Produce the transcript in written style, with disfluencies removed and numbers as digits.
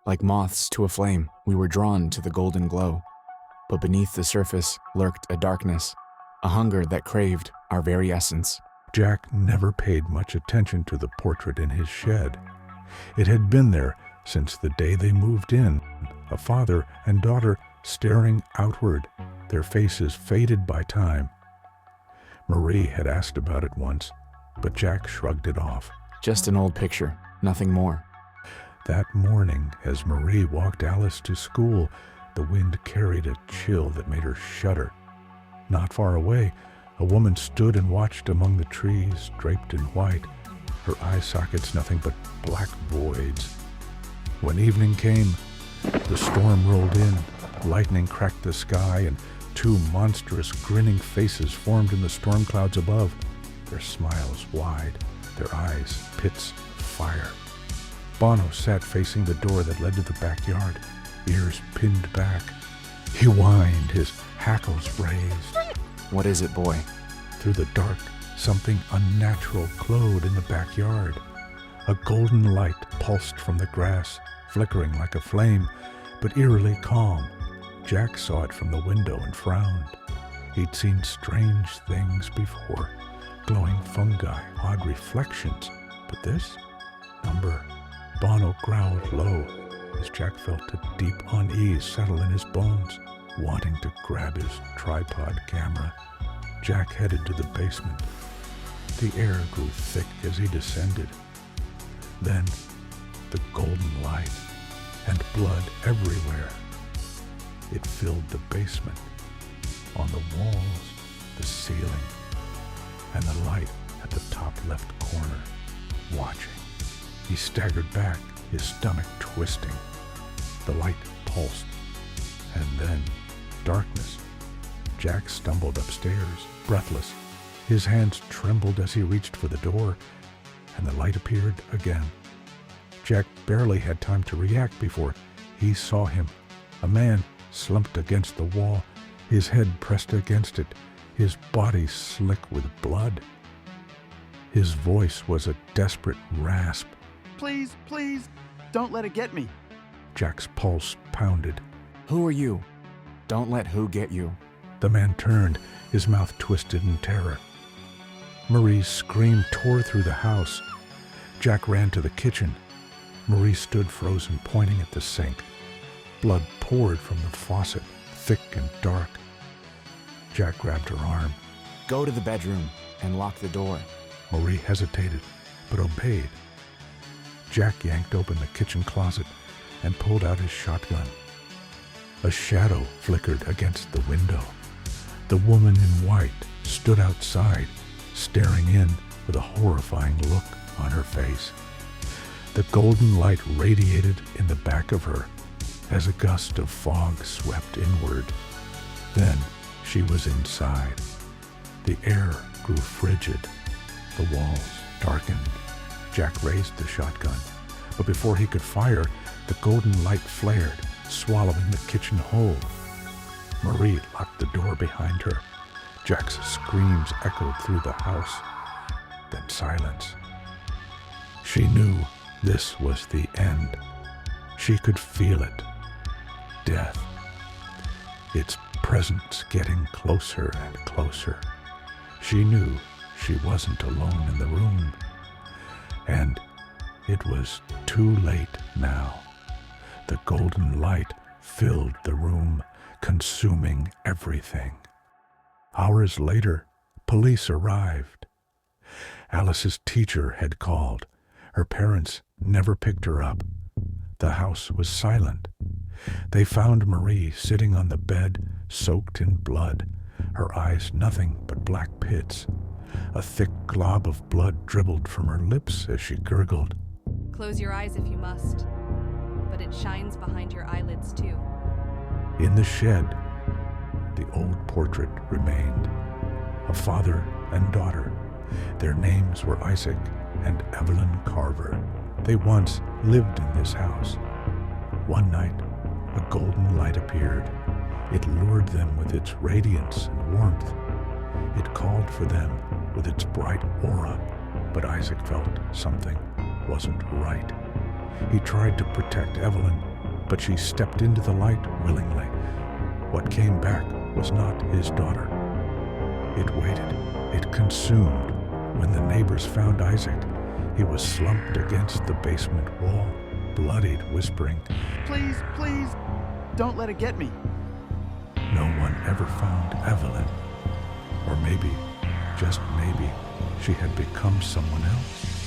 Like moths to a flame, we were drawn to the golden glow. But beneath the surface lurked a darkness, a hunger that craved our very essence. Jack never paid much attention to the portrait in his shed. It had been there since the day they moved in, a father and daughter staring outward, their faces faded by time. Marie had asked about it once, but Jack shrugged it off. Just an old picture, nothing more. That morning, as Marie walked Alice to school, the wind carried a chill that made her shudder. Not far away, a woman stood and watched among the trees, draped in white, her eye sockets nothing but black voids. When evening came, the storm rolled in, lightning cracked the sky, and two monstrous grinning faces formed in the storm clouds above, their smiles wide, their eyes pits of fire. Bono sat facing the door that led to the backyard, ears pinned back. He whined, his hackles raised. What is it, boy? Through the dark, something unnatural glowed in the backyard. A golden light pulsed from the grass, flickering like a flame, but eerily calm. Jack saw it from the window and frowned. He'd seen strange things before, glowing fungi, odd reflections. But this? Number. Bono growled low as Jack felt a deep unease settle in his bones. Wanting to grab his tripod camera, Jack headed to the basement. The air grew thick as he descended. Then, the golden light and blood everywhere. It filled the basement, on the walls, the ceiling, and the light at the top left corner, watching. He staggered back, his stomach twisting. The light pulsed, and then darkness. Jack stumbled upstairs, breathless. His hands trembled as he reached for the door, and the light appeared again. Jack barely had time to react before he saw him, a man slumped against the wall, his head pressed against it, his body slick with blood. His voice was a desperate rasp. Please, please, don't let it get me. Jack's pulse pounded. Who are you? Don't let who get you. The man turned, his mouth twisted in terror. Marie's scream tore through the house. Jack ran to the kitchen. Marie stood frozen, pointing at the sink. Blood poured from the faucet, thick and dark. Jack grabbed her arm. Go to the bedroom and lock the door. Marie hesitated, but obeyed. Jack yanked open the kitchen closet and pulled out his shotgun. A shadow flickered against the window. The woman in white stood outside, staring in with a horrifying look on her face. The golden light radiated in the back of her as a gust of fog swept inward. Then she was inside. The air grew frigid. The walls darkened. Jack raised the shotgun, but before he could fire, the golden light flared, swallowing the kitchen whole. Marie locked the door behind her. Jack's screams echoed through the house. Then silence. She knew this was the end. She could feel it. Death. Its presence getting closer and closer. She knew she wasn't alone in the room. And it was too late now. The golden light filled the room, consuming everything. Hours later, police arrived. Alice's teacher had called. Her parents never picked her up. The house was silent. They found Marie sitting on the bed, soaked in blood, her eyes nothing but black pits. A thick glob of blood dribbled from her lips as she gurgled. Close your eyes if you must, but it shines behind your eyelids too. In the shed, the old portrait remained. A father and daughter. Their names were Isaac and Evelyn Carver. They once lived in this house. One night, a golden light appeared. It lured them with its radiance and warmth. It called for them with its bright aura, but Isaac felt something wasn't right. He tried to protect Evelyn, but she stepped into the light willingly. What came back was not his daughter. It waited. It consumed. When the neighbors found Isaac, he was slumped against the basement wall, bloodied, whispering, Please, please, don't let it get me. No one ever found Evelyn. Or maybe, just maybe, she had become someone else.